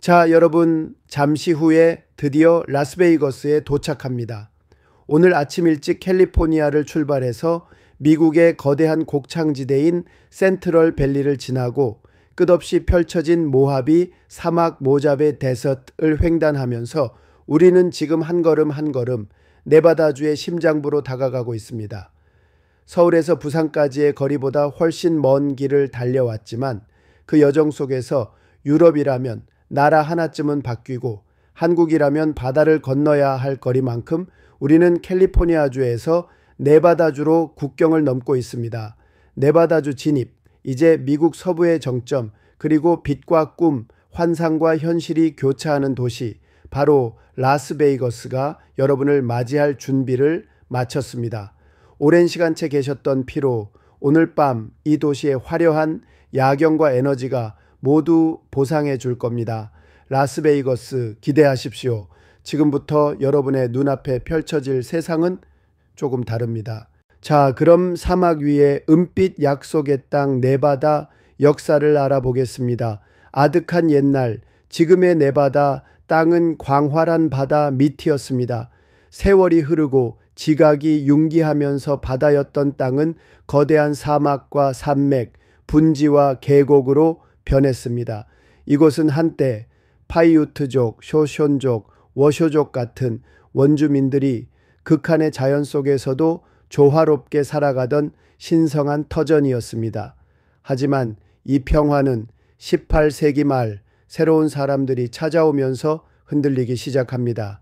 자, 여러분, 잠시 후에 드디어 라스베이거스에 도착합니다. 오늘 아침 일찍 캘리포니아를 출발해서 미국의 거대한 곡창지대인 센트럴 밸리를 지나고 끝없이 펼쳐진 모하비 사막 모자베 데서트를 횡단하면서 우리는 지금 한 걸음 한 걸음 네바다주의 심장부로 다가가고 있습니다. 서울에서 부산까지의 거리보다 훨씬 먼 길을 달려왔지만 그 여정 속에서 유럽이라면 나라 하나쯤은 바뀌고 한국이라면 바다를 건너야 할 거리만큼 우리는 캘리포니아주에서 네바다주로 국경을 넘고 있습니다. 네바다주 진입, 이제 미국 서부의 정점, 그리고 빛과 꿈, 환상과 현실이 교차하는 도시, 바로 라스베이거스가 여러분을 맞이할 준비를 마쳤습니다. 오랜 시간째 계셨던 피로, 오늘 밤 이 도시의 화려한 야경과 에너지가 모두 보상해 줄 겁니다. 라스베이거스 기대하십시오. 지금부터 여러분의 눈앞에 펼쳐질 세상은 조금 다릅니다. 자, 그럼 사막 위에 은빛 약속의 땅 네바다 역사를 알아보겠습니다. 아득한 옛날, 지금의 네바다 땅은 광활한 바다 밑이었습니다. 세월이 흐르고 지각이 융기하면서 바다였던 땅은 거대한 사막과 산맥, 분지와 계곡으로 변했습니다. 이곳은 한때 파이우트족, 쇼션족, 워쇼족 같은 원주민들이 극한의 자연 속에서도 조화롭게 살아가던 신성한 터전이었습니다. 하지만 이 평화는 18세기 말 새로운 사람들이 찾아오면서 흔들리기 시작합니다.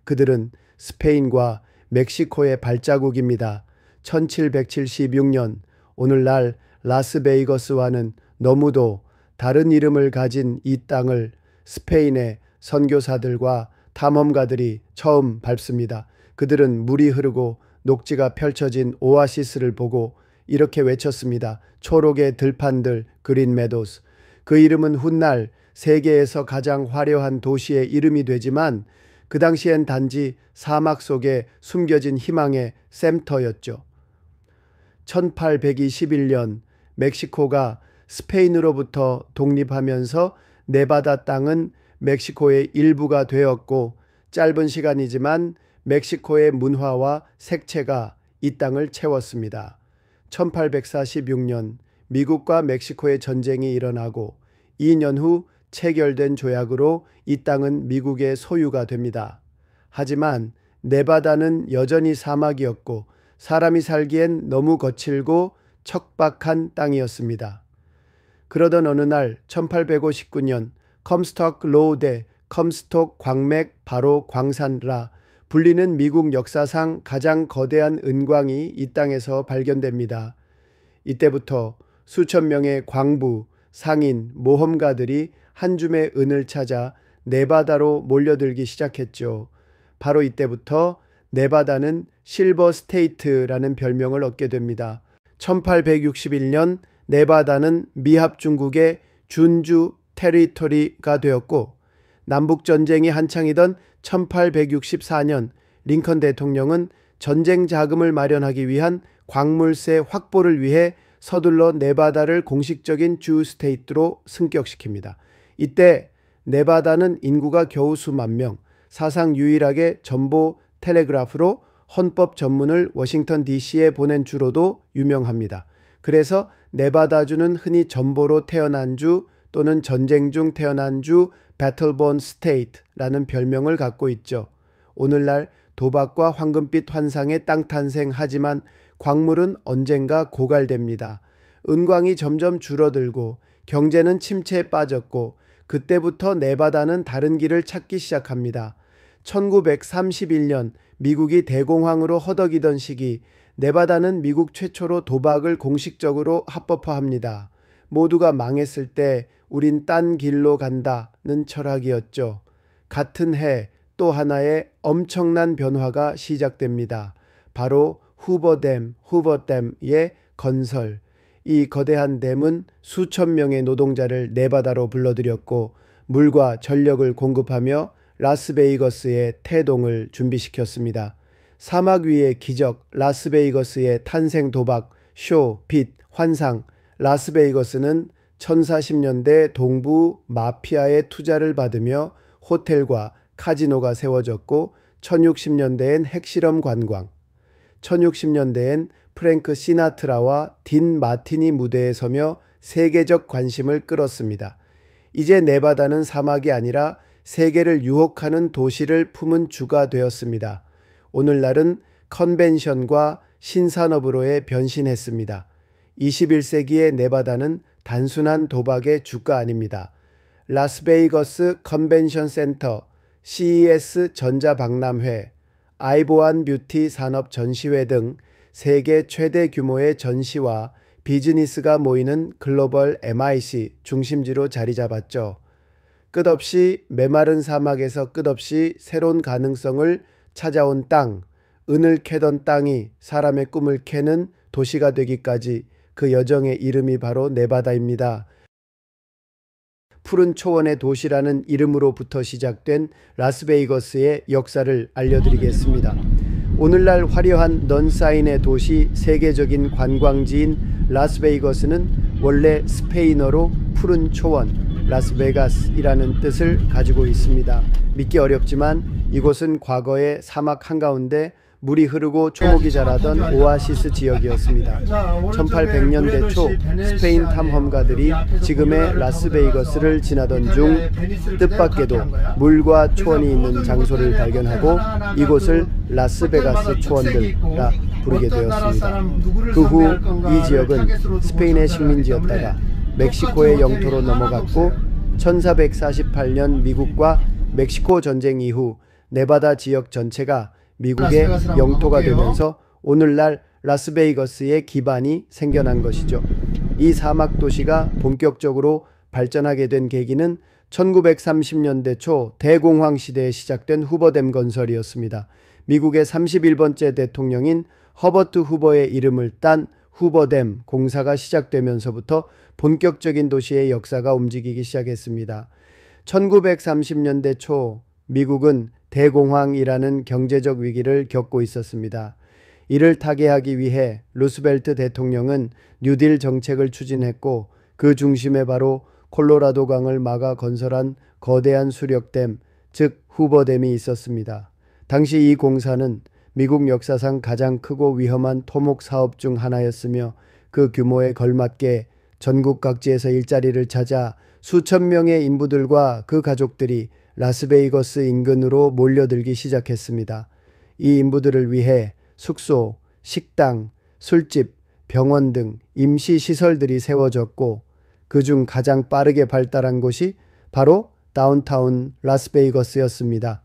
그들은 스페인과 멕시코의 발자국입니다. 1776년 오늘날 라스베이거스와는 너무도 다른 이름을 가진 이 땅을 스페인의 선교사들과 탐험가들이 처음 밟습니다. 그들은 물이 흐르고 녹지가 펼쳐진 오아시스를 보고 이렇게 외쳤습니다. 초록의 들판들, 그린 메도스. 그 이름은 훗날 세계에서 가장 화려한 도시의 이름이 되지만 그 당시엔 단지 사막 속에 숨겨진 희망의 샘터였죠. 1821년 멕시코가 스페인으로부터 독립하면서 네바다 땅은 멕시코의 일부가 되었고 짧은 시간이지만 멕시코의 문화와 색채가 이 땅을 채웠습니다. 1846년 미국과 멕시코의 전쟁이 일어나고 2년 후 체결된 조약으로 이 땅은 미국의 소유가 됩니다. 하지만 네바다는 여전히 사막이었고 사람이 살기엔 너무 거칠고 척박한 땅이었습니다. 그러던 어느 날 1859년 컴스톡 로우대 컴스톡 광맥 바로 광산라 불리는 미국 역사상 가장 거대한 은광이 이 땅에서 발견됩니다. 이때부터 수천 명의 광부, 상인, 모험가들이 한 줌의 은을 찾아 네바다로 몰려들기 시작했죠. 바로 이때부터 네바다는 실버 스테이트라는 별명을 얻게 됩니다. 1861년 네바다는 미합 중국의 준주 테리토리가 되었고 남북전쟁이 한창이던 1864년 링컨 대통령은 전쟁 자금을 마련하기 위한 광물세 확보를 위해 서둘러 네바다를 공식적인 주 스테이트로 승격시킵니다. 이때 네바다는 인구가 겨우 수만 명, 사상 유일하게 전보 텔레그라프로 헌법 전문을 워싱턴 DC에 보낸 주로도 유명합니다. 그래서 네바다주는 흔히 전보로 태어난 주 또는 전쟁 중 태어난 주 배틀본 스테이트라는 별명을 갖고 있죠. 오늘날 도박과 황금빛 환상의 땅 탄생하지만 광물은 언젠가 고갈됩니다. 은광이 점점 줄어들고 경제는 침체에 빠졌고 그때부터 네바다는 다른 길을 찾기 시작합니다. 1931년 미국이 대공황으로 허덕이던 시기 네바다는 미국 최초로 도박을 공식적으로 합법화합니다. 모두가 망했을 때 우린 딴 길로 간다는 철학이었죠. 같은 해 또 하나의 엄청난 변화가 시작됩니다. 바로 후버댐의 건설. 이 거대한 댐은 수천 명의 노동자를 네바다로 불러들였고 물과 전력을 공급하며 라스베이거스의 태동을 준비시켰습니다. 사막 위의 기적, 라스베이거스의 탄생 도박, 쇼, 빛, 환상. 라스베이거스는 1040년대 동부 마피아의 투자를 받으며 호텔과 카지노가 세워졌고 1060년대엔 핵실험 관광, 1060년대엔 프랭크 시나트라와 딘 마티니 무대에 서며 세계적 관심을 끌었습니다. 이제 네바다는 사막이 아니라 세계를 유혹하는 도시를 품은 주가 되었습니다. 오늘날은 컨벤션과 신산업으로에 변신했습니다. 21세기의 네바다는 단순한 도박의 주가 아닙니다. 라스베이거스 컨벤션 센터, CES 전자박람회, 아이보안 뷰티 산업 전시회 등 세계 최대 규모의 전시와 비즈니스가 모이는 글로벌 MIC 중심지로 자리 잡았죠. 끝없이 메마른 사막에서 끝없이 새로운 가능성을 찾아온 땅, 은을 캐던 땅이 사람의 꿈을 캐는 도시가 되기까지 그 여정의 이름이 바로 네바다입니다. 푸른 초원의 도시라는 이름으로부터 시작된 라스베이거스의 역사를 알려드리겠습니다. 오늘날 화려한 넌사인의 도시, 세계적인 관광지인 라스베이거스는 원래 스페인어로 푸른 초원, 라스베가스이라는 뜻을 가지고 있습니다. 믿기 어렵지만 이곳은 과거에 사막 한가운데 물이 흐르고 초목이 자라던 오아시스 지역이었습니다. 1800년대 초 스페인 탐험가들이 지금의 라스베이거스를 지나던 중 뜻밖에도 물과 초원이 있는 장소를 발견하고 이곳을 라스베가스 초원들이라 부르게 되었습니다. 그 후 이 지역은 스페인의 식민지였다가 멕시코의 영토로 넘어갔고 1448년 미국과 멕시코 전쟁 이후 네바다 지역 전체가 미국의 영토가 되면서 오늘날 라스베이거스의 기반이 생겨난 것이죠. 이 사막 도시가 본격적으로 발전하게 된 계기는 1930년대 초 대공황 시대에 시작된 후버댐 건설이었습니다. 미국의 31번째 대통령인 허버트 후버의 이름을 딴 후버댐 공사가 시작되면서부터 본격적인 도시의 역사가 움직이기 시작했습니다. 1930년대 초 미국은 대공황이라는 경제적 위기를 겪고 있었습니다. 이를 타개하기 위해 루스벨트 대통령은 뉴딜 정책을 추진했고 그 중심에 바로 콜로라도 강을 막아 건설한 거대한 수력댐, 즉 후버댐이 있었습니다. 당시 이 공사는 미국 역사상 가장 크고 위험한 토목 사업 중 하나였으며 그 규모에 걸맞게 전국 각지에서 일자리를 찾아 수천 명의 인부들과 그 가족들이 라스베이거스 인근으로 몰려들기 시작했습니다. 이 인부들을 위해 숙소, 식당, 술집, 병원 등 임시시설들이 세워졌고 그중 가장 빠르게 발달한 곳이 바로 다운타운 라스베이거스였습니다.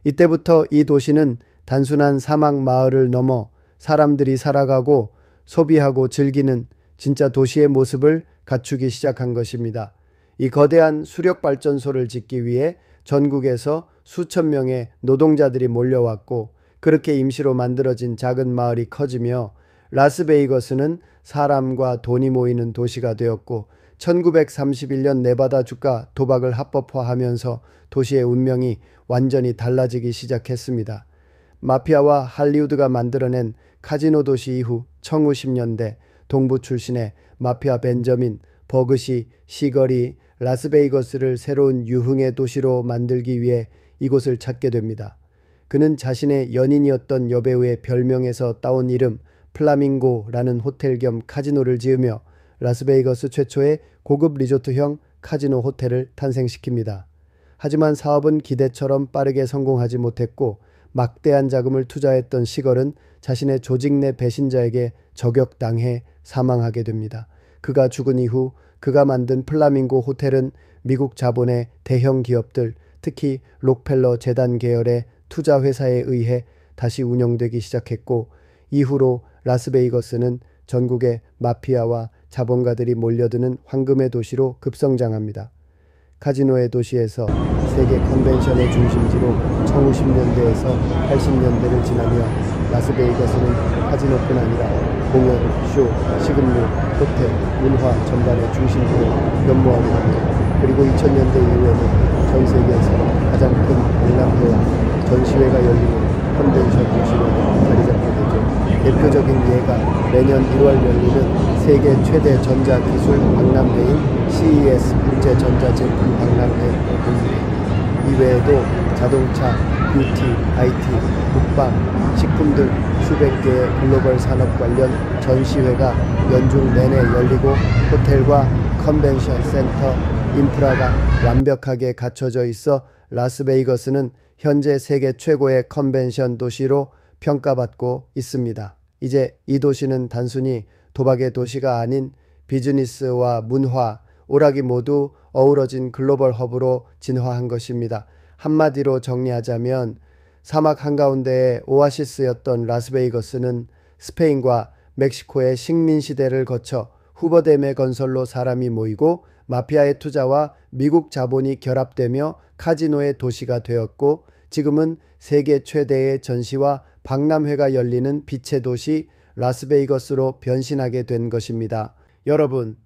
이때부터 이 도시는 단순한 사막 마을을 넘어 사람들이 살아가고 소비하고 즐기는 진짜 도시의 모습을 갖추기 시작한 것입니다. 이 거대한 수력발전소를 짓기 위해 전국에서 수천 명의 노동자들이 몰려왔고 그렇게 임시로 만들어진 작은 마을이 커지며 라스베이거스는 사람과 돈이 모이는 도시가 되었고 1931년 네바다 주가 도박을 합법화하면서 도시의 운명이 완전히 달라지기 시작했습니다. 마피아와 할리우드가 만들어낸 카지노 도시 이후 1910년대 동부 출신의 마피아 벤저민 버그시 시걸이 라스베이거스를 새로운 유흥의 도시로 만들기 위해 이곳을 찾게 됩니다. 그는 자신의 연인이었던 여배우의 별명에서 따온 이름 플라밍고라는 호텔 겸 카지노를 지으며 라스베이거스 최초의 고급 리조트형 카지노 호텔을 탄생시킵니다. 하지만 사업은 기대처럼 빠르게 성공하지 못했고 막대한 자금을 투자했던 시걸은 자신의 조직 내 배신자에게 저격당해 사망하게 됩니다. 그가 죽은 이후 그가 만든 플라밍고 호텔은 미국 자본의 대형 기업들, 특히 록펠러 재단 계열의 투자 회사에 의해 다시 운영되기 시작했고 이후로 라스베이거스는 전국의 마피아와 자본가들이 몰려드는 황금의 도시로 급성장합니다. 카지노의 도시에서 세계 컨벤션의 중심지로 1950년대에서 80년대를 지나며 라스베이거스는 카지노뿐 아니라 공연, 쇼, 식음료, 호텔, 문화 전반의 중심지로 변모하게 됩니다. 그리고 2000년대 이후에는 전 세계에서 가장 큰 박람회와 전시회가 열리는 컨벤션 도시로 자리 잡게 되죠. 대표적인 예가 매년 1월 열리는 세계 최대 전자기술 박람회인 CES 국제전자제품 박람회입니다. 이외에도 자동차, 뷰티, IT, 국방, 식품 등 수백 개의 글로벌 산업 관련 전시회가 연중 내내 열리고 호텔과 컨벤션 센터 인프라가 완벽하게 갖춰져 있어 라스베이거스는 현재 세계 최고의 컨벤션 도시로 평가받고 있습니다. 이제 이 도시는 단순히 도박의 도시가 아닌 비즈니스와 문화, 오락이 모두 어우러진 글로벌 허브로 진화한 것입니다. 한마디로 정리하자면 사막 한가운데의 오아시스였던 라스베이거스는 스페인과 멕시코의 식민 시대를 거쳐 후버댐의 건설로 사람이 모이고 마피아의 투자와 미국 자본이 결합되며 카지노의 도시가 되었고 지금은 세계 최대의 전시와 박람회가 열리는 빛의 도시 라스베이거스로 변신하게 된 것입니다. 여러분,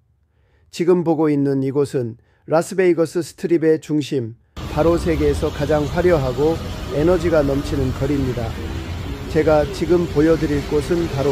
지금 보고 있는 이곳은 라스베이거스 스트립의 중심, 바로 세계에서 가장 화려하고 에너지가 넘치는 거리입니다. 제가 지금 보여드릴 곳은 바로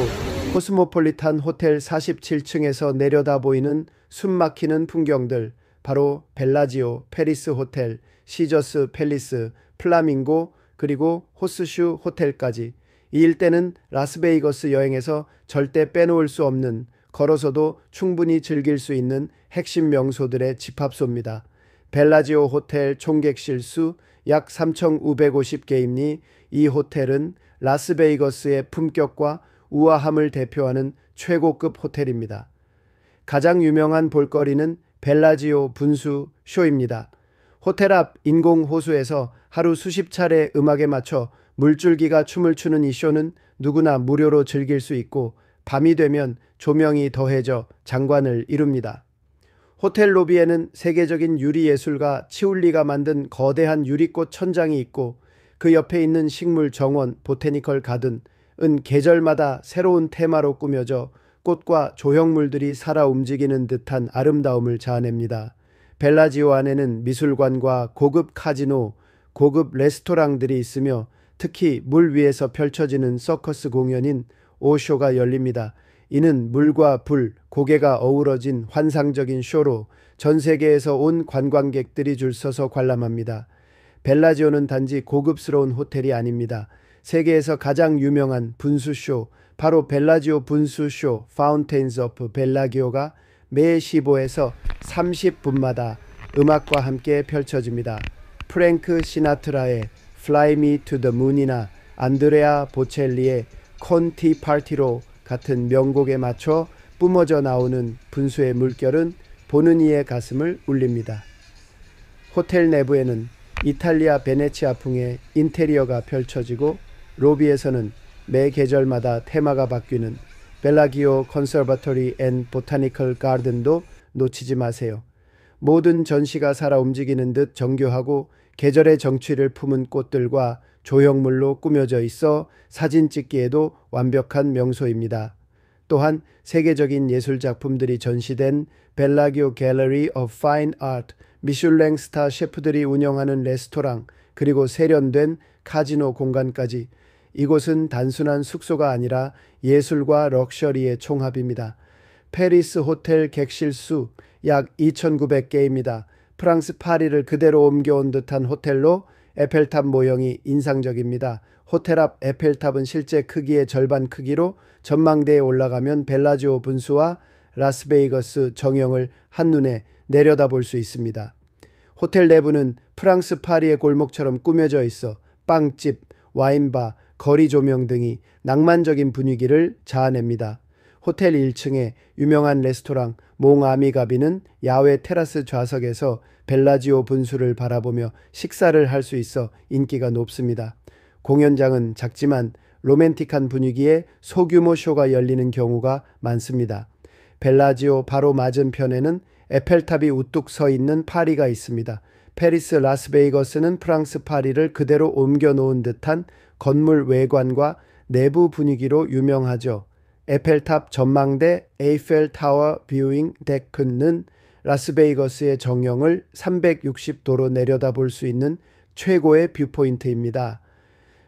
코스모폴리탄 호텔 47층에서 내려다 보이는 숨막히는 풍경들, 바로 벨라지오, 페리스 호텔, 시저스 팰리스, 플라밍고, 그리고 호스슈 호텔까지. 이 일대는 라스베이거스 여행에서 절대 빼놓을 수 없는, 걸어서도 충분히 즐길 수 있는 핵심 명소들의 집합소입니다. 벨라지오 호텔 총객실 수 약 3,550개이니 이 호텔은 라스베이거스의 품격과 우아함을 대표하는 최고급 호텔입니다. 가장 유명한 볼거리는 벨라지오 분수 쇼입니다. 호텔 앞 인공 호수에서 하루 수십 차례 음악에 맞춰 물줄기가 춤을 추는 이 쇼는 누구나 무료로 즐길 수 있고 밤이 되면 조명이 더해져 장관을 이룹니다. 호텔 로비에는 세계적인 유리예술가 치울리가 만든 거대한 유리꽃 천장이 있고 그 옆에 있는 식물 정원 보테니컬 가든은 계절마다 새로운 테마로 꾸며져 꽃과 조형물들이 살아 움직이는 듯한 아름다움을 자아냅니다. 벨라지오 안에는 미술관과 고급 카지노, 고급 레스토랑들이 있으며 특히 물 위에서 펼쳐지는 서커스 공연인 오쇼가 열립니다. 이는 물과 불, 고개가 어우러진 환상적인 쇼로 전 세계에서 온 관광객들이 줄 서서 관람합니다. 벨라지오는 단지 고급스러운 호텔이 아닙니다. 세계에서 가장 유명한 분수쇼, 바로 벨라지오 분수쇼 파운테인즈 오브 벨라기오가 매 15에서 30분마다 음악과 함께 펼쳐집니다. 프랭크 시나트라의 Fly Me to the Moon이나 안드레아 보첼리의 콘티 파티로 같은 명곡에 맞춰 뿜어져 나오는 분수의 물결은 보는 이의 가슴을 울립니다. 호텔 내부에는 이탈리아 베네치아풍의 인테리어가 펼쳐지고 로비에서는 매 계절마다 테마가 바뀌는 벨라기오 컨서버터리 앤 보타니컬 가든도 놓치지 마세요. 모든 전시가 살아 움직이는 듯 정교하고 계절의 정취를 품은 꽃들과 조형물로 꾸며져 있어 사진 찍기에도 완벽한 명소입니다. 또한 세계적인 예술작품들이 전시된 벨라기오 갤러리 오브 파인 아트, 미슐랭 스타 셰프들이 운영하는 레스토랑, 그리고 세련된 카지노 공간까지. 이곳은 단순한 숙소가 아니라 예술과 럭셔리의 총합입니다. 페리스 호텔 객실 수 약 2,900개입니다. 프랑스 파리를 그대로 옮겨온 듯한 호텔로 에펠탑 모형이 인상적입니다. 호텔 앞 에펠탑은 실제 크기의 절반 크기로 전망대에 올라가면 벨라지오 분수와 라스베이거스 정형을 한눈에 내려다볼 수 있습니다. 호텔 내부는 프랑스 파리의 골목처럼 꾸며져 있어 빵집, 와인바, 거리 조명 등이 낭만적인 분위기를 자아냅니다. 호텔 1층에 유명한 레스토랑 몽아미가비는 야외 테라스 좌석에서 벨라지오 분수를 바라보며 식사를 할 수 있어 인기가 높습니다. 공연장은 작지만 로맨틱한 분위기에 소규모 쇼가 열리는 경우가 많습니다. 벨라지오 바로 맞은편에는 에펠탑이 우뚝 서 있는 파리가 있습니다. 페리스 라스베이거스는 프랑스 파리를 그대로 옮겨 놓은 듯한 건물 외관과 내부 분위기로 유명하죠. 에펠탑 전망대 에이펠 타워 뷰잉 데크는 라스베이거스의 정형을 360도로 내려다볼 수 있는 최고의 뷰포인트입니다.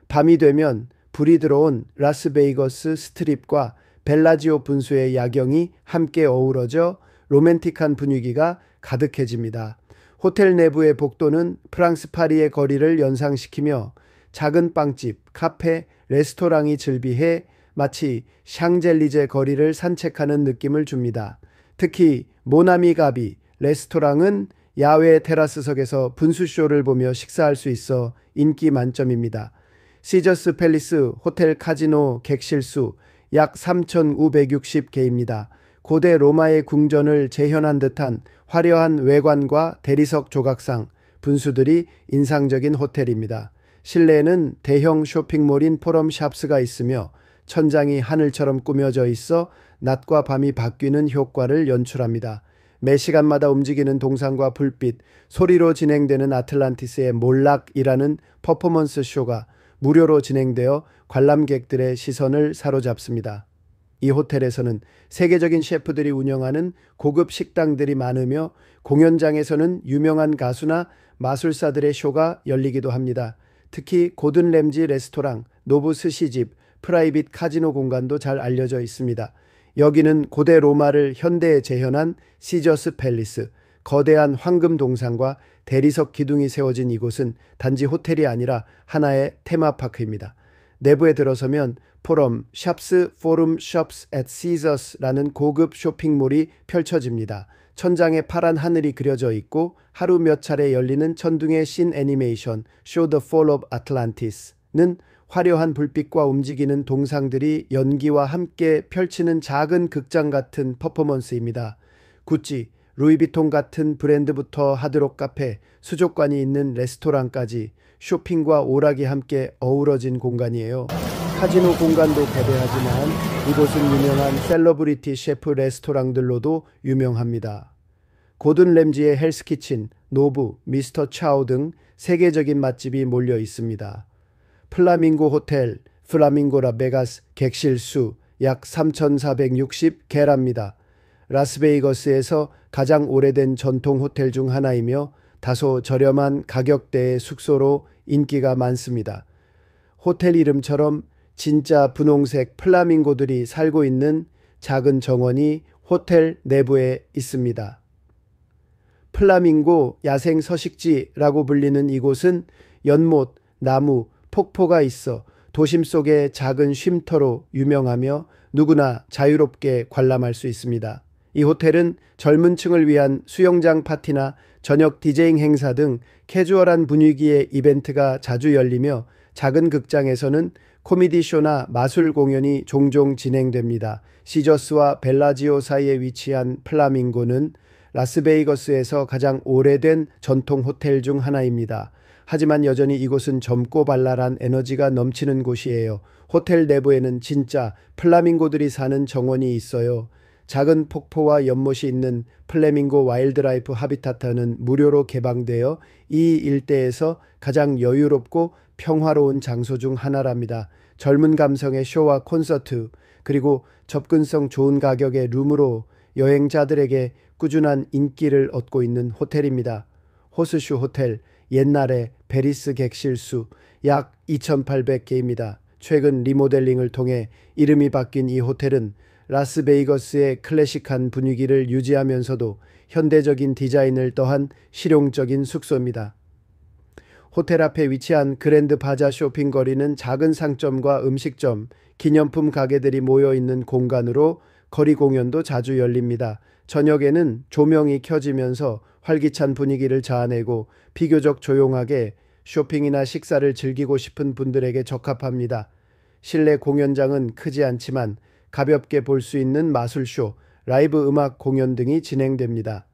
밤이 되면 불이 들어온 라스베이거스 스트립과 벨라지오 분수의 야경이 함께 어우러져 로맨틱한 분위기가 가득해집니다. 호텔 내부의 복도는 프랑스 파리의 거리를 연상시키며 작은 빵집, 카페, 레스토랑이 즐비해 마치 샹젤리제 거리를 산책하는 느낌을 줍니다. 특히 모나미 가비 레스토랑은 야외 테라스석에서 분수쇼를 보며 식사할 수 있어 인기 만점입니다. 시저스 팰리스 호텔 카지노 객실수 약 3,560개입니다. 고대 로마의 궁전을 재현한 듯한 화려한 외관과 대리석 조각상, 분수들이 인상적인 호텔입니다. 실내에는 대형 쇼핑몰인 포럼 샵스가 있으며 천장이 하늘처럼 꾸며져 있어 낮과 밤이 바뀌는 효과를 연출합니다. 매 시간마다 움직이는 동상과 불빛, 소리로 진행되는 아틀란티스의 몰락이라는 퍼포먼스 쇼가 무료로 진행되어 관람객들의 시선을 사로잡습니다. 이 호텔에서는 세계적인 셰프들이 운영하는 고급 식당들이 많으며 공연장에서는 유명한 가수나 마술사들의 쇼가 열리기도 합니다. 특히 고든 램지 레스토랑, 노브 스시집, 프라이빗 카지노 공간도 잘 알려져 있습니다. 여기는 고대 로마를 현대에 재현한 시저스 팰리스, 거대한 황금 동상과 대리석 기둥이 세워진 이곳은 단지 호텔이 아니라 하나의 테마파크입니다. 내부에 들어서면 포럼 샵스 포럼 숍스 앳 시저스라는 고급 쇼핑몰이 펼쳐집니다. 천장에 파란 하늘이 그려져 있고 하루 몇 차례 열리는 천둥의 신 애니메이션 Show the Fall of Atlantis는 화려한 불빛과 움직이는 동상들이 연기와 함께 펼치는 작은 극장 같은 퍼포먼스입니다. 구찌, 루이비통 같은 브랜드부터 하드록 카페, 수족관이 있는 레스토랑까지 쇼핑과 오락이 함께 어우러진 공간이에요. 카지노 공간도 거대하지만 이곳은 유명한 셀러브리티 셰프 레스토랑들로도 유명합니다. 고든 램지의 헬스키친, 노브, 미스터 차오 등 세계적인 맛집이 몰려 있습니다. 플라밍고 호텔, 플라밍고 라베가스 객실수 약 3,460개랍니다. 라스베이거스에서 가장 오래된 전통 호텔 중 하나이며 다소 저렴한 가격대의 숙소로 인기가 많습니다. 호텔 이름처럼 진짜 분홍색 플라밍고들이 살고 있는 작은 정원이 호텔 내부에 있습니다. 플라밍고 야생 서식지라고 불리는 이곳은 연못, 나무, 폭포가 있어 도심 속의 작은 쉼터로 유명하며 누구나 자유롭게 관람할 수 있습니다. 이 호텔은 젊은 층을 위한 수영장 파티나 저녁 디제잉 행사 등 캐주얼한 분위기의 이벤트가 자주 열리며 작은 극장에서는 코미디 쇼나 마술 공연이 종종 진행됩니다. 시저스와 벨라지오 사이에 위치한 플라밍고는 라스베이거스에서 가장 오래된 전통 호텔 중 하나입니다. 하지만 여전히 이곳은 젊고 발랄한 에너지가 넘치는 곳이에요. 호텔 내부에는 진짜 플라밍고들이 사는 정원이 있어요. 작은 폭포와 연못이 있는 플래밍고 와일드라이프 하비타트는 무료로 개방되어 이 일대에서 가장 여유롭고 평화로운 장소 중 하나랍니다. 젊은 감성의 쇼와 콘서트, 그리고 접근성 좋은 가격의 룸으로 여행자들에게 꾸준한 인기를 얻고 있는 호텔입니다. 호스슈 호텔, 옛날의 베리스 객실수 약 2,800개입니다. 최근 리모델링을 통해 이름이 바뀐 이 호텔은 라스베이거스의 클래식한 분위기를 유지하면서도 현대적인 디자인을 더한 실용적인 숙소입니다. 호텔 앞에 위치한 그랜드 바자 쇼핑거리는 작은 상점과 음식점, 기념품 가게들이 모여있는 공간으로 거리 공연도 자주 열립니다. 저녁에는 조명이 켜지면서 활기찬 분위기를 자아내고 비교적 조용하게 쇼핑이나 식사를 즐기고 싶은 분들에게 적합합니다. 실내 공연장은 크지 않지만 가볍게 볼 수 있는 마술쇼, 라이브 음악 공연 등이 진행됩니다.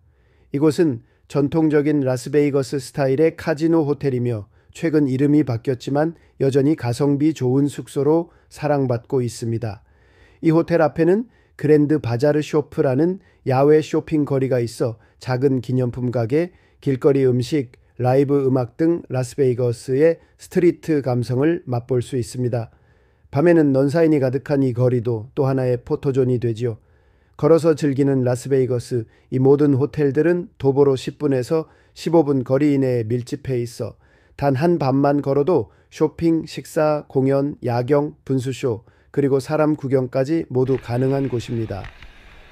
이곳은 전통적인 라스베이거스 스타일의 카지노 호텔이며 최근 이름이 바뀌었지만 여전히 가성비 좋은 숙소로 사랑받고 있습니다. 이 호텔 앞에는 그랜드 바자르 쇼프라는 야외 쇼핑 거리가 있어 작은 기념품 가게, 길거리 음식, 라이브 음악 등 라스베이거스의 스트리트 감성을 맛볼 수 있습니다. 밤에는 넌사인이 가득한 이 거리도 또 하나의 포토존이 되지요. 걸어서 즐기는 라스베이거스, 이 모든 호텔들은 도보로 10분에서 15분 거리 이내에 밀집해 있어 단 한 밤만 걸어도 쇼핑, 식사, 공연, 야경, 분수쇼, 그리고 사람 구경까지 모두 가능한 곳입니다.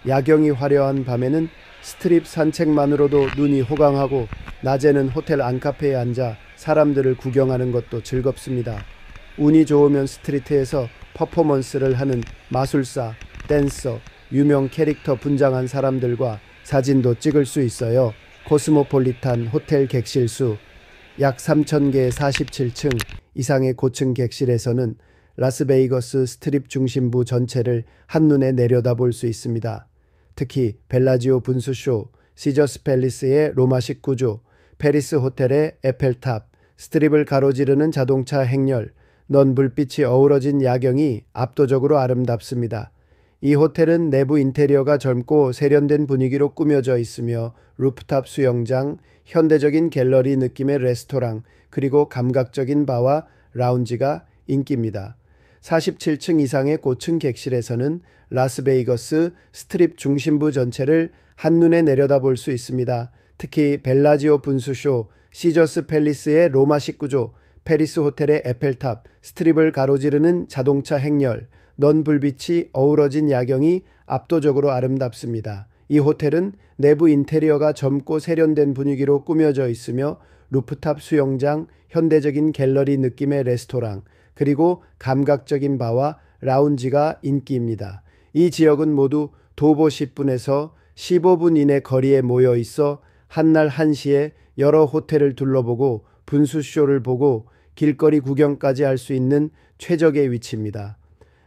야경이 화려한 밤에는 스트립 산책만으로도 눈이 호강하고 낮에는 호텔 안카페에 앉아 사람들을 구경하는 것도 즐겁습니다. 운이 좋으면 스트리트에서 퍼포먼스를 하는 마술사, 댄서, 유명 캐릭터 분장한 사람들과 사진도 찍을 수 있어요. 코스모폴리탄 호텔 객실수 약 3,000개의 47층 이상의 고층 객실에서는 라스베이거스 스트립 중심부 전체를 한눈에 내려다볼 수 있습니다. 특히 벨라지오 분수쇼, 시저스 팰리스의 로마식 구조, 페리스 호텔의 에펠탑, 스트립을 가로지르는 자동차 행렬, 넌 불빛이 어우러진 야경이 압도적으로 아름답습니다. 이 호텔은 내부 인테리어가 젊고 세련된 분위기로 꾸며져 있으며 루프탑 수영장, 현대적인 갤러리 느낌의 레스토랑, 그리고 감각적인 바와 라운지가 인기입니다. 47층 이상의 고층 객실에서는 라스베이거스 스트립 중심부 전체를 한눈에 내려다볼 수 있습니다. 특히 벨라지오 분수쇼, 시저스 팰리스의 로마식 구조, 페리스 호텔의 에펠탑, 스트립을 가로지르는 자동차 행렬, 넌 불빛이 어우러진 야경이 압도적으로 아름답습니다. 이 호텔은 내부 인테리어가 젊고 세련된 분위기로 꾸며져 있으며 루프탑 수영장, 현대적인 갤러리 느낌의 레스토랑, 그리고 감각적인 바와 라운지가 인기입니다. 이 지역은 모두 도보 10분에서 15분 이내 거리에 모여 있어 한날 한시에 여러 호텔을 둘러보고 분수쇼를 보고 길거리 구경까지 할 수 있는 최적의 위치입니다.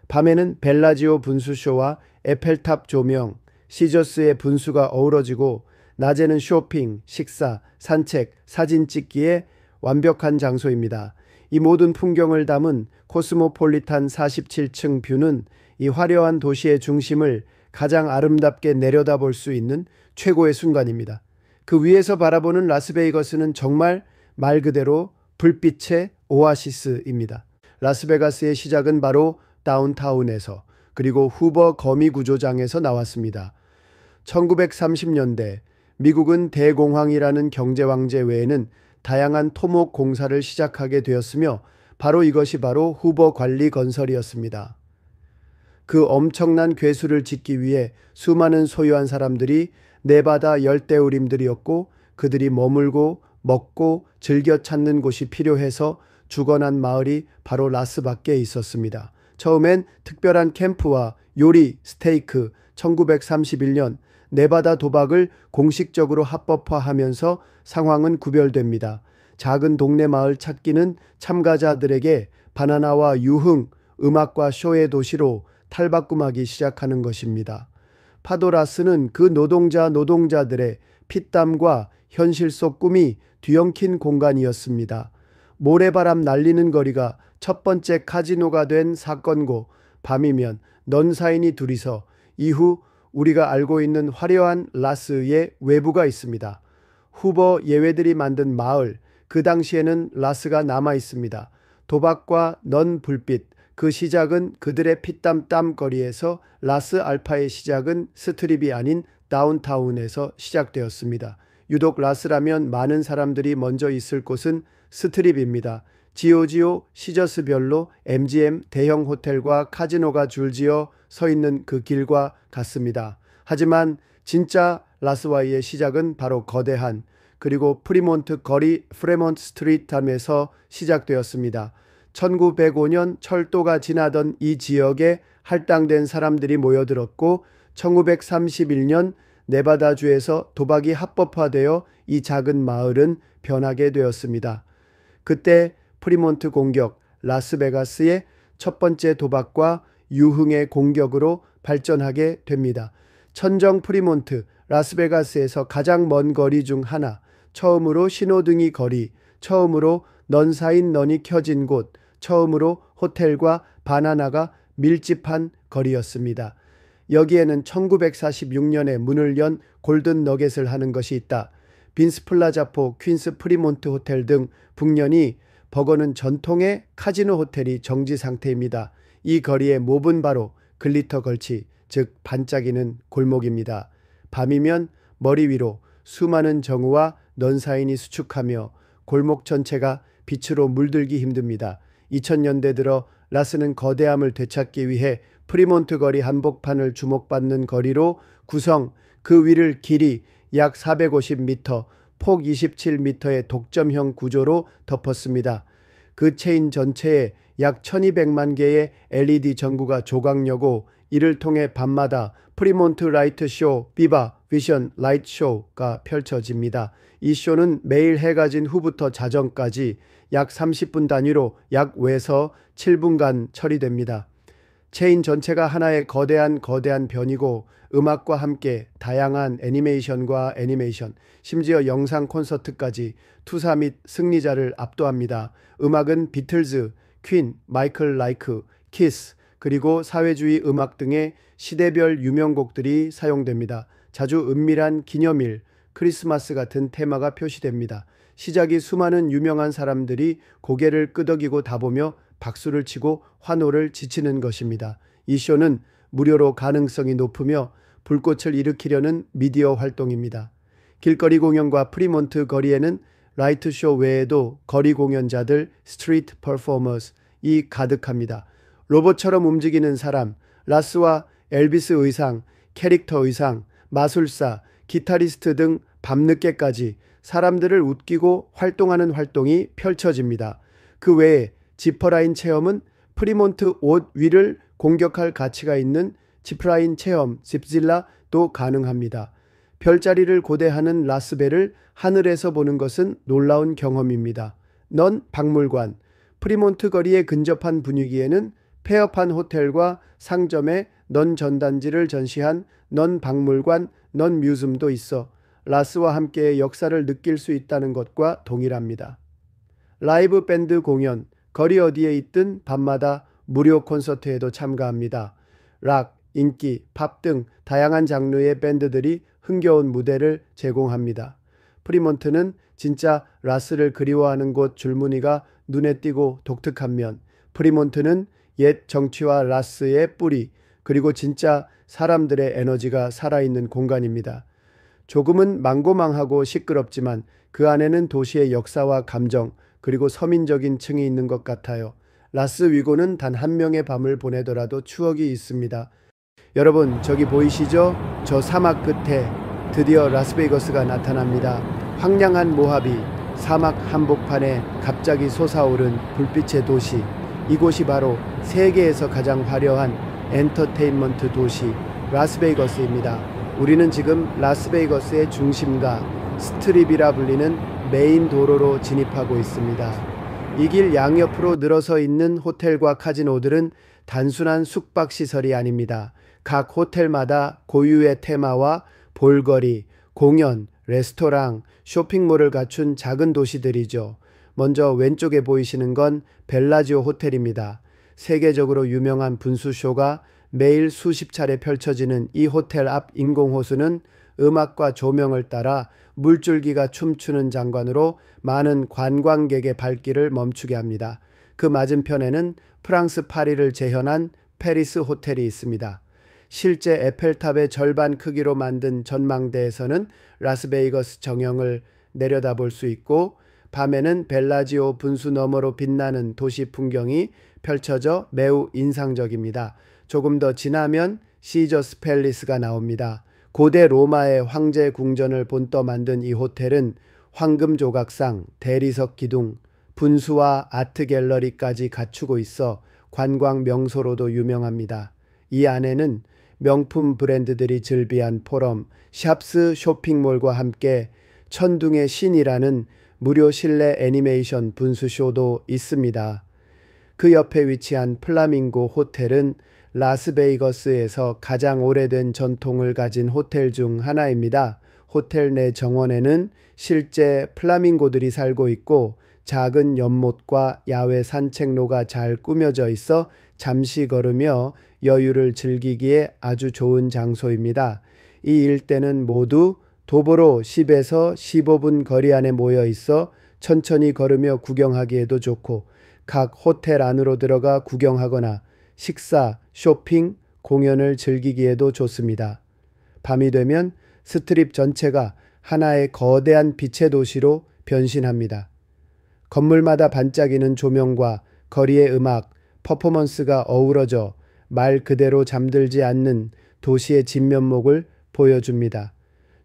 밤에는 벨라지오 분수쇼와 에펠탑 조명, 시저스의 분수가 어우러지고 낮에는 쇼핑, 식사, 산책, 사진 찍기에 완벽한 장소입니다. 이 모든 풍경을 담은 코스모폴리탄 47층 뷰는 이 화려한 도시의 중심을 가장 아름답게 내려다볼 수 있는 최고의 순간입니다. 그 위에서 바라보는 라스베이거스는 정말 말 그대로 불빛의 오아시스입니다. 라스베가스의 시작은 바로 다운타운에서, 그리고 후버 거미구조장에서 나왔습니다. 1930년대 미국은 대공황이라는 경제왕제 외에는 다양한 토목 공사를 시작하게 되었으며 바로 이것이 바로 후버 관리 건설이었습니다. 그 엄청난 괴수를 짓기 위해 수많은 소유한 사람들이 네바다 열대우림들이었고 그들이 머물고 먹고 즐겨 찾는 곳이 필요해서 죽어난 마을이 바로 라스밖에 있었습니다. 처음엔 특별한 캠프와 요리, 스테이크, 1931년 네바다 도박을 공식적으로 합법화하면서 상황은 구별됩니다. 작은 동네 마을 찾기는 참가자들에게 바나나와 유흥, 음악과 쇼의 도시로 탈바꿈하기 시작하는 것입니다. 파도라스는 그 노동자들의 피땀과 현실 속 꿈이 뒤엉킨 공간이었습니다. 모래바람 날리는 거리가 첫 번째 카지노가 된 사건고 밤이면 넌사인이 둘이서 이후 우리가 알고 있는 화려한 라스의 외부가 있습니다. 후버 예외들이 만든 마을, 그 당시에는 라스가 남아 있습니다. 도박과 넌 불빛, 그 시작은 그들의 피땀 거리에서 라스 알파의 시작은 스트립이 아닌 다운타운에서 시작되었습니다. 유독 라스라면 많은 사람들이 먼저 있을 곳은 스트립입니다. 지오지오, 시저스별로 MGM 대형 호텔과 카지노가 줄지어 서 있는 그 길과 같습니다. 하지만 진짜 라스와이의 시작은 바로 거대한 그리고 프리몬트 거리 프레몬트 스트리트함에서 시작되었습니다. 1905년 철도가 지나던 이 지역에 할당된 사람들이 모여들었고 1931년 네바다주에서 도박이 합법화되어 이 작은 마을은 변하게 되었습니다. 그때 프리몬트 공격, 라스베가스의 첫 번째 도박과 유흥의 공격으로 발전하게 됩니다. 천정 프리몬트, 라스베가스에서 가장 먼 거리 중 하나, 처음으로 신호등이 거리, 처음으로 넌사인 넌이 켜진 곳, 처음으로 호텔과 바나나가 밀집한 거리였습니다. 여기에는 1946년에 문을 연 골든 너겟을 하는 것이 있다. 빈스 플라자포, 퀸스 프리몬트 호텔 등 북년이 버거는 전통의 카지노 호텔이 정지 상태입니다. 이 거리의 몹은 바로 글리터 걸치, 즉 반짝이는 골목입니다. 밤이면 머리 위로 수많은 정우와 넌사인이 수축하며 골목 전체가 빛으로 물들기 힘듭니다. 2000년대 들어 라스는 거대함을 되찾기 위해 프리몬트 거리 한복판을 주목받는 거리로 구성, 그 위를 길이 약 450m, 폭 27m의 독점형 구조로 덮었습니다. 그 체인 전체에 약 1200만 개의 LED 전구가 조각려고 이를 통해 밤마다 프리몬트 라이트 쇼, 비바 비전 라이트 쇼가 펼쳐집니다. 이 쇼는 매일 해가 진 후부터 자정까지 약 30분 단위로 약 외서 7분간 처리됩니다. 체인 전체가 하나의 거대한 변이고 음악과 함께 다양한 애니메이션과 애니메이션, 심지어 영상 콘서트까지 투사 및 승리자를 압도합니다. 음악은 비틀즈, 퀸, 마이클 라이크, 키스, 그리고 사회주의 음악 등의 시대별 유명곡들이 사용됩니다. 자주 은밀한 기념일, 크리스마스 같은 테마가 표시됩니다. 시작이 수많은 유명한 사람들이 고개를 끄덕이고 다보며 박수를 치고 환호를 지치는 것입니다. 이 쇼는 무료로 가능성이 높으며 불꽃을 일으키려는 미디어 활동입니다. 길거리 공연과 프리몬트 거리에는 라이트쇼 외에도 거리 공연자들, 스트리트 퍼포머스이 가득합니다. 로봇처럼 움직이는 사람, 라스와 엘비스 의상, 캐릭터 의상, 마술사, 기타리스트 등 밤늦게까지 사람들을 웃기고 활동하는 활동이 펼쳐집니다. 그 외에 지퍼라인 체험은 프리몬트 옷 위를 공격할 가치가 있는 지프라인 체험, 집질라도 가능합니다. 별자리를 고대하는 라스벨을 하늘에서 보는 것은 놀라운 경험입니다. 넌 박물관, 프리몬트 거리에 근접한 분위기에는 폐업한 호텔과 상점에 넌 전단지를 전시한 넌 박물관, 넌 뮤즘도 있어 라스와 함께의 역사를 느낄 수 있다는 것과 동일합니다. 라이브 밴드 공연, 거리 어디에 있든 밤마다 무료 콘서트에도 참가합니다. 락, 인기, 팝 등 다양한 장르의 밴드들이 흥겨운 무대를 제공합니다. 프리몬트는 진짜 라스를 그리워하는 곳 줄무늬가 눈에 띄고 독특한 면, 프리몬트는 옛 정치와 라스의 뿌리, 그리고 진짜 사람들의 에너지가 살아있는 공간입니다. 조금은 망고망하고 시끄럽지만 그 안에는 도시의 역사와 감정, 그리고 서민적인 층이 있는 것 같아요. 라스 위고는 단 한 명의 밤을 보내더라도 추억이 있습니다. 여러분, 저기 보이시죠? 저 사막 끝에 드디어 라스베이거스가 나타납니다. 황량한 모하비, 사막 한복판에 갑자기 솟아오른 불빛의 도시. 이곳이 바로 세계에서 가장 화려한 엔터테인먼트 도시 라스베이거스입니다. 우리는 지금 라스베이거스의 중심가 스트립이라 불리는 메인 도로로 진입하고 있습니다. 이 길 양옆으로 늘어서 있는 호텔과 카지노들은 단순한 숙박시설이 아닙니다. 각 호텔마다 고유의 테마와 볼거리, 공연, 레스토랑, 쇼핑몰을 갖춘 작은 도시들이죠. 먼저 왼쪽에 보이시는 건 벨라지오 호텔입니다. 세계적으로 유명한 분수쇼가 매일 수십 차례 펼쳐지는 이 호텔 앞 인공호수는 음악과 조명을 따라 물줄기가 춤추는 장관으로 많은 관광객의 발길을 멈추게 합니다. 그 맞은편에는 프랑스 파리를 재현한 페리스 호텔이 있습니다. 실제 에펠탑의 절반 크기로 만든 전망대에서는 라스베이거스 정형을 내려다볼 수 있고, 밤에는 벨라지오 분수 너머로 빛나는 도시 풍경이 펼쳐져 매우 인상적입니다. 조금 더 지나면 시저스 팰리스가 나옵니다. 고대 로마의 황제 궁전을 본떠 만든 이 호텔은 황금 조각상, 대리석 기둥, 분수와 아트 갤러리까지 갖추고 있어 관광 명소로도 유명합니다. 이 안에는 명품 브랜드들이 즐비한 포럼, 샵스 쇼핑몰과 함께 천둥의 신이라는 무료 실내 애니메이션 분수쇼도 있습니다. 그 옆에 위치한 플라밍고 호텔은 라스베이거스에서 가장 오래된 전통을 가진 호텔 중 하나입니다. 호텔 내 정원에는 실제 플라밍고들이 살고 있고 작은 연못과 야외 산책로가 잘 꾸며져 있어 잠시 걸으며 여유를 즐기기에 아주 좋은 장소입니다. 이 일대는 모두 도보로 10에서 15분 거리 안에 모여 있어 천천히 걸으며 구경하기에도 좋고 각 호텔 안으로 들어가 구경하거나 식사, 쇼핑, 공연을 즐기기에도 좋습니다. 밤이 되면 스트립 전체가 하나의 거대한 빛의 도시로 변신합니다. 건물마다 반짝이는 조명과 거리의 음악, 퍼포먼스가 어우러져 말 그대로 잠들지 않는 도시의 진면목을 보여줍니다.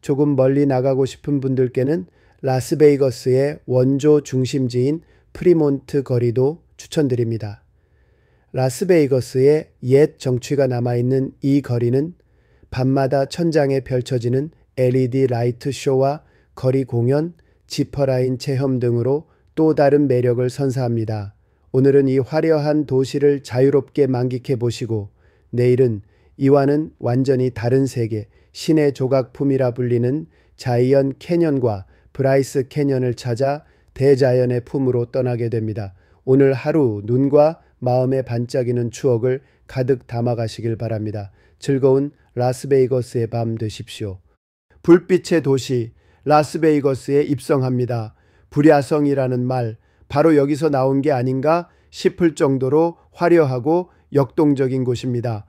조금 멀리 나가고 싶은 분들께는 라스베이거스의 원조 중심지인 프리몬트 거리도 추천드립니다. 라스베이거스의 옛 정취가 남아있는 이 거리는 밤마다 천장에 펼쳐지는 LED 라이트 쇼와 거리 공연, 지퍼라인 체험 등으로 또 다른 매력을 선사합니다. 오늘은 이 화려한 도시를 자유롭게 만끽해 보시고 내일은 이와는 완전히 다른 세계, 신의 조각품이라 불리는 자이언 캐년과 브라이스 캐년을 찾아 대자연의 품으로 떠나게 됩니다. 오늘 하루 눈과 마음에 반짝이는 추억을 가득 담아가시길 바랍니다. 즐거운 라스베이거스의 밤 되십시오. 불빛의 도시 라스베이거스에 입성합니다. 불야성이라는 말 바로 여기서 나온 게 아닌가 싶을 정도로 화려하고 역동적인 곳입니다.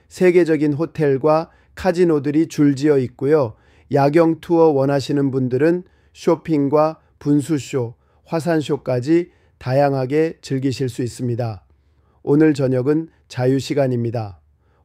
세계적인 호텔과 카지노들이 줄지어 있고요. 야경 투어 원하시는 분들은 쇼핑과 분수쇼, 화산쇼까지 다양하게 즐기실 수 있습니다. 오늘 저녁은 자유시간입니다.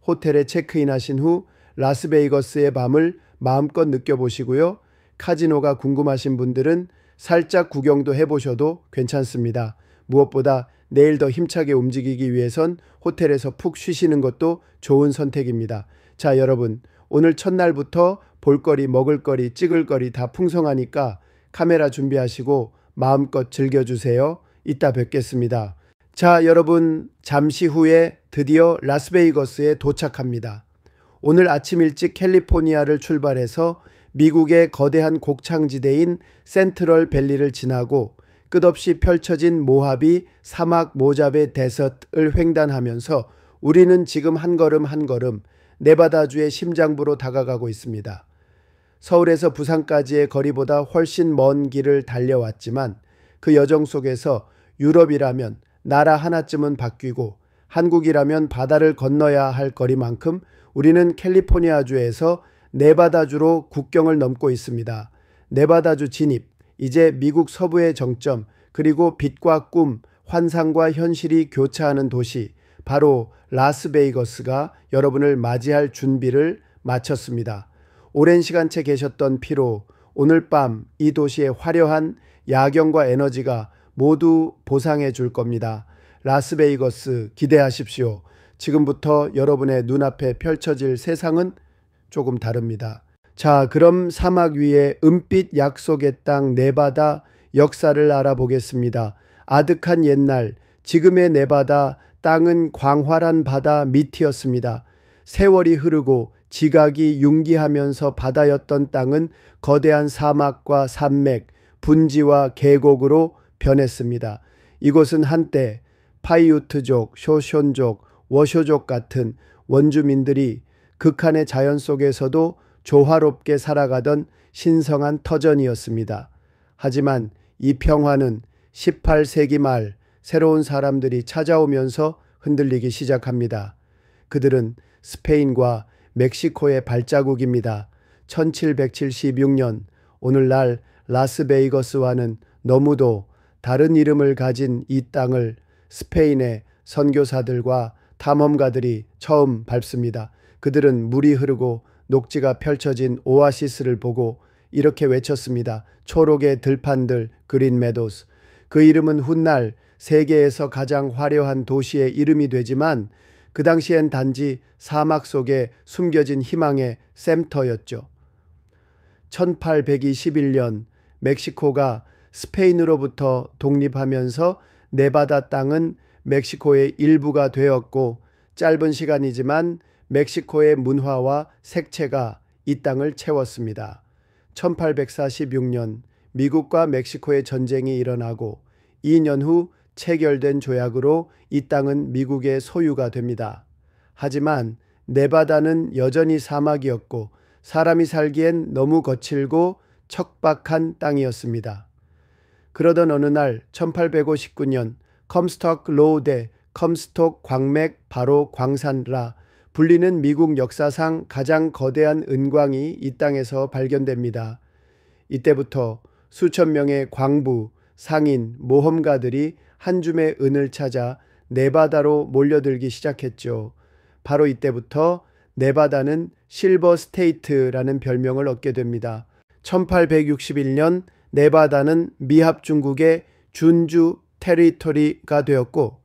호텔에 체크인하신 후 라스베이거스의 밤을 마음껏 느껴보시고요. 카지노가 궁금하신 분들은 살짝 구경도 해보셔도 괜찮습니다. 무엇보다 내일 더 힘차게 움직이기 위해선 호텔에서 푹 쉬시는 것도 좋은 선택입니다. 자, 여러분, 오늘 첫날부터 볼거리, 먹을거리, 찍을거리 다 풍성하니까 카메라 준비하시고 마음껏 즐겨주세요. 이따 뵙겠습니다. 자, 여러분, 잠시 후에 드디어 라스베이거스에 도착합니다. 오늘 아침 일찍 캘리포니아를 출발해서 미국의 거대한 곡창지대인 센트럴 밸리를 지나고 끝없이 펼쳐진 모하비 사막 모자베 데서트를 횡단하면서 우리는 지금 한 걸음 한 걸음 네바다주의 심장부로 다가가고 있습니다. 서울에서 부산까지의 거리보다 훨씬 먼 길을 달려왔지만 그 여정 속에서 유럽이라면 나라 하나쯤은 바뀌고 한국이라면 바다를 건너야 할 거리만큼 우리는 캘리포니아주에서 네바다주로 국경을 넘고 있습니다. 네바다주 진입, 이제 미국 서부의 정점, 그리고 빛과 꿈, 환상과 현실이 교차하는 도시, 바로 라스베이거스가 여러분을 맞이할 준비를 마쳤습니다. 오랜 시간째 계셨던 피로, 오늘 밤 이 도시의 화려한 야경과 에너지가 모두 보상해 줄 겁니다. 라스베이거스 기대하십시오. 지금부터 여러분의 눈앞에 펼쳐질 세상은 조금 다릅니다. 자, 그럼 사막 위에 은빛 약속의 땅 네바다 역사를 알아보겠습니다. 아득한 옛날, 지금의 네바다 땅은 광활한 바다 밑이었습니다. 세월이 흐르고 지각이 융기하면서 바다였던 땅은 거대한 사막과 산맥, 분지와 계곡으로 변했습니다. 이곳은 한때 파이우트족, 쇼션족, 워쇼족 같은 원주민들이 극한의 자연 속에서도 조화롭게 살아가던 신성한 터전이었습니다. 하지만 이 평화는 18세기 말 새로운 사람들이 찾아오면서 흔들리기 시작합니다. 그들은 스페인과 멕시코의 발자국입니다. 1776년 오늘날 라스베이거스와는 너무도 다른 이름을 가진 이 땅을 스페인의 선교사들과 탐험가들이 처음 밟습니다. 그들은 물이 흐르고 녹지가 펼쳐진 오아시스를 보고 이렇게 외쳤습니다. 초록의 들판들, 그린 메도스. 그 이름은 훗날 세계에서 가장 화려한 도시의 이름이 되지만 그 당시엔 단지 사막 속에 숨겨진 희망의 샘터였죠. 1821년 멕시코가 스페인으로부터 독립하면서 네바다 땅은 멕시코의 일부가 되었고 짧은 시간이지만 멕시코의 문화와 색채가 이 땅을 채웠습니다. 1846년 미국과 멕시코의 전쟁이 일어나고 2년 후 체결된 조약으로 이 땅은 미국의 소유가 됩니다. 하지만 네바다는 여전히 사막이었고 사람이 살기엔 너무 거칠고 척박한 땅이었습니다. 그러던 어느 날 1859년 컴스톡 로우대 컴스톡 광맥 바로 광산라 불리는 미국 역사상 가장 거대한 은광이 이 땅에서 발견됩니다. 이때부터 수천 명의 광부, 상인, 모험가들이 한 줌의 은을 찾아 네바다로 몰려들기 시작했죠. 바로 이때부터 네바다는 실버 스테이트라는 별명을 얻게 됩니다. 1861년 네바다는 미합 중국의 준주 테리토리가 되었고,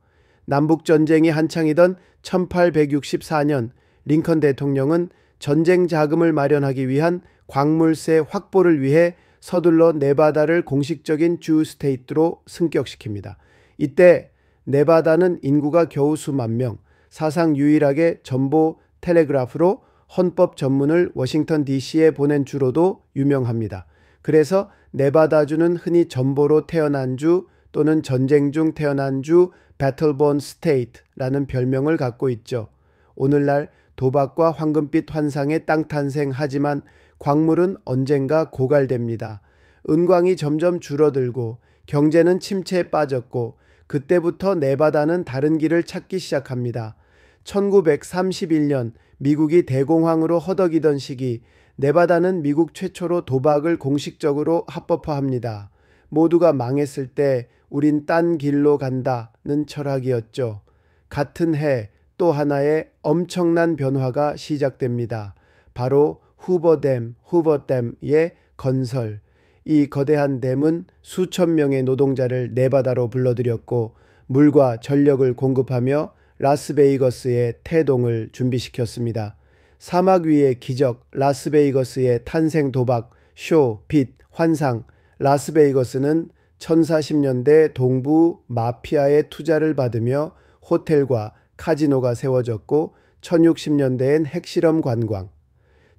남북전쟁이 한창이던 1864년 링컨 대통령은 전쟁 자금을 마련하기 위한 광물세 확보를 위해 서둘러 네바다를 공식적인 주 스테이트로 승격시킵니다. 이때 네바다는 인구가 겨우 수만 명, 사상 유일하게 전보 텔레그라프로 헌법 전문을 워싱턴 DC에 보낸 주로도 유명합니다. 그래서 네바다주는 흔히 전보로 태어난 주 또는 전쟁 중 태어난 주 배틀본 스테이트라는 별명을 갖고 있죠. 오늘날 도박과 황금빛 환상의 땅 탄생하지만 광물은 언젠가 고갈됩니다. 은광이 점점 줄어들고 경제는 침체에 빠졌고 그때부터 네바다는 다른 길을 찾기 시작합니다. 1931년 미국이 대공황으로 허덕이던 시기 네바다는 미국 최초로 도박을 공식적으로 합법화합니다. 모두가 망했을 때 우린 딴 길로 간다는 철학이었죠. 같은 해 또 하나의 엄청난 변화가 시작됩니다. 바로 후버댐의 건설. 이 거대한 댐은 수천 명의 노동자를 네바다로 불러들였고 물과 전력을 공급하며 라스베이거스의 태동을 준비시켰습니다. 사막 위의 기적, 라스베이거스의 탄생 도박, 쇼, 빛, 환상. 라스베이거스는 1040년대 동부 마피아의 투자를 받으며 호텔과 카지노가 세워졌고 1060년대엔 핵실험 관광,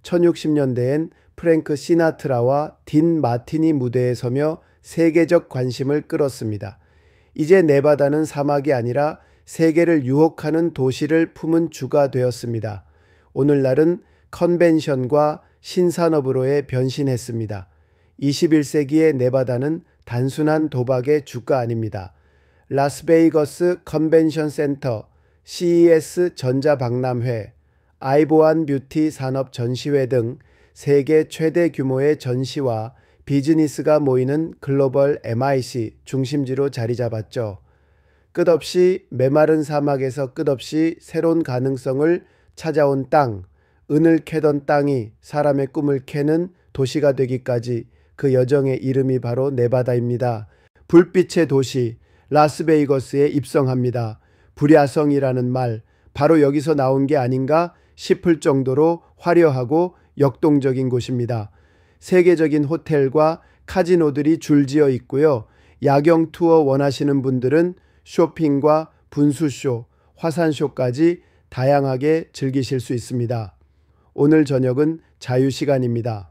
1060년대엔 프랭크 시나트라와 딘 마티니 무대에 서며 세계적 관심을 끌었습니다. 이제 네바다는 사막이 아니라 세계를 유혹하는 도시를 품은 주가 되었습니다. 오늘날은 컨벤션과 신산업으로에 변신했습니다. 21세기의 네바다는 단순한 도박의 주가 아닙니다. 라스베이거스 컨벤션 센터, CES 전자박람회, 아이보안 뷰티 산업 전시회 등 세계 최대 규모의 전시와 비즈니스가 모이는 글로벌 MIC 중심지로 자리 잡았죠. 끝없이 메마른 사막에서 끝없이 새로운 가능성을 찾아온 땅, 은을 캐던 땅이 사람의 꿈을 캐는 도시가 되기까지 그 여정의 이름이 바로 네바다입니다. 불빛의 도시 라스베이거스에 입성합니다. 불야성이라는 말, 바로 여기서 나온 게 아닌가 싶을 정도로 화려하고 역동적인 곳입니다. 세계적인 호텔과 카지노들이 줄지어 있고요. 야경 투어 원하시는 분들은 쇼핑과 분수쇼, 화산쇼까지 다양하게 즐기실 수 있습니다. 오늘 저녁은 자유시간입니다.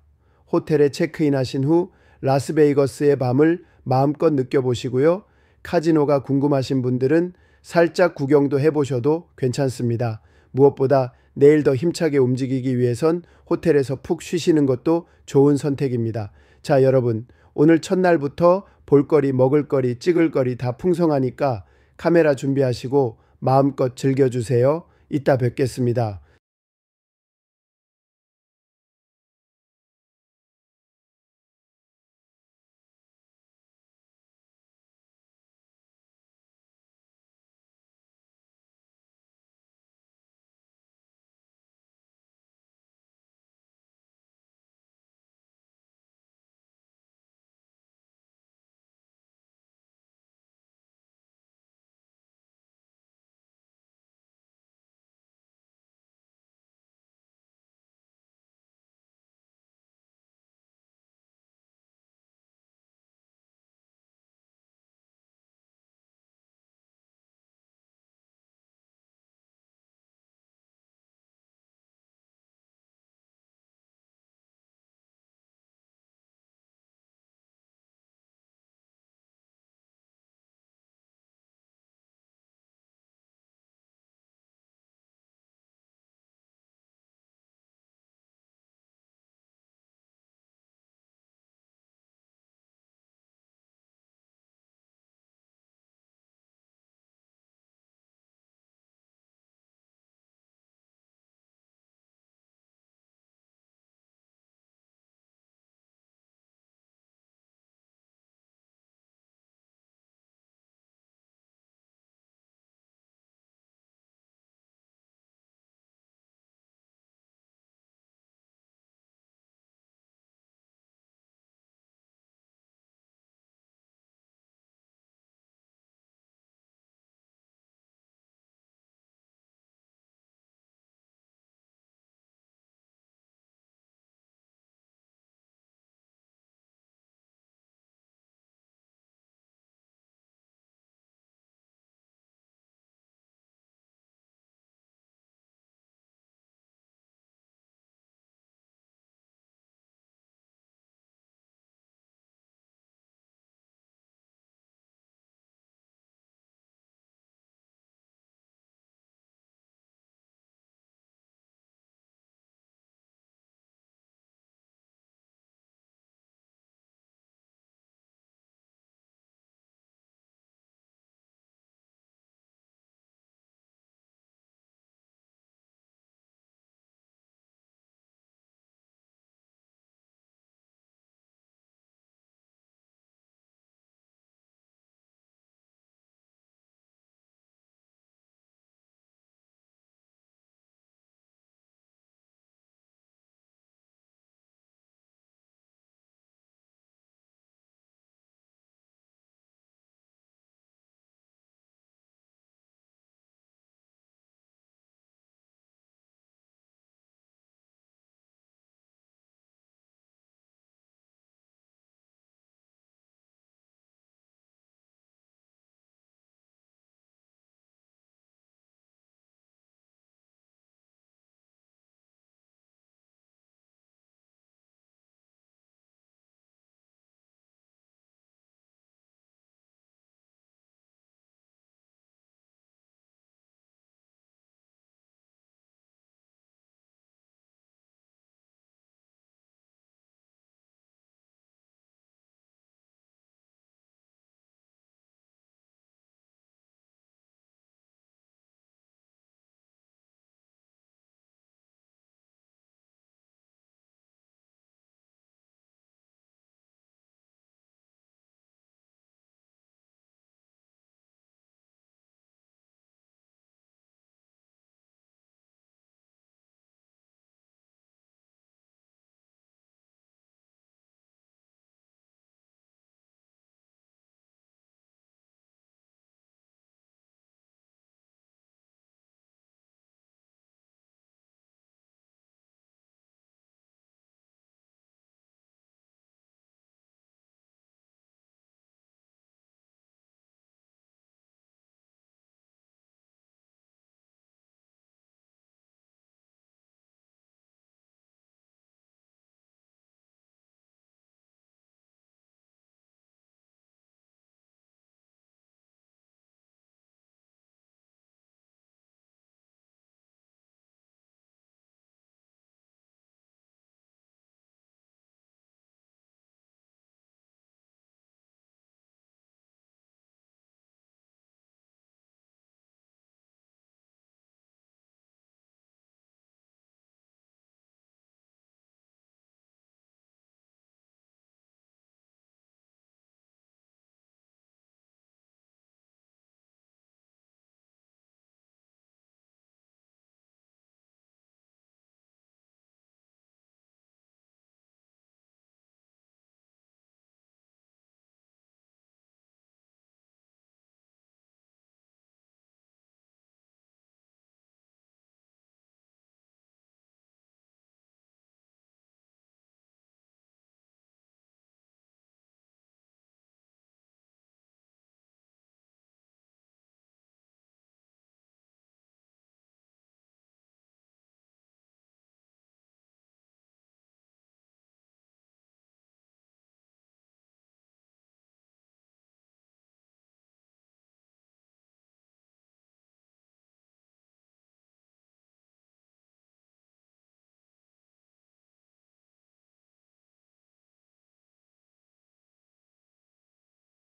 호텔에 체크인하신 후 라스베이거스의 밤을 마음껏 느껴보시고요. 카지노가 궁금하신 분들은 살짝 구경도 해보셔도 괜찮습니다. 무엇보다 내일 더 힘차게 움직이기 위해선 호텔에서 푹 쉬시는 것도 좋은 선택입니다. 자, 여러분, 오늘 첫날부터 볼거리, 먹을거리, 찍을거리 다 풍성하니까 카메라 준비하시고 마음껏 즐겨주세요. 이따 뵙겠습니다.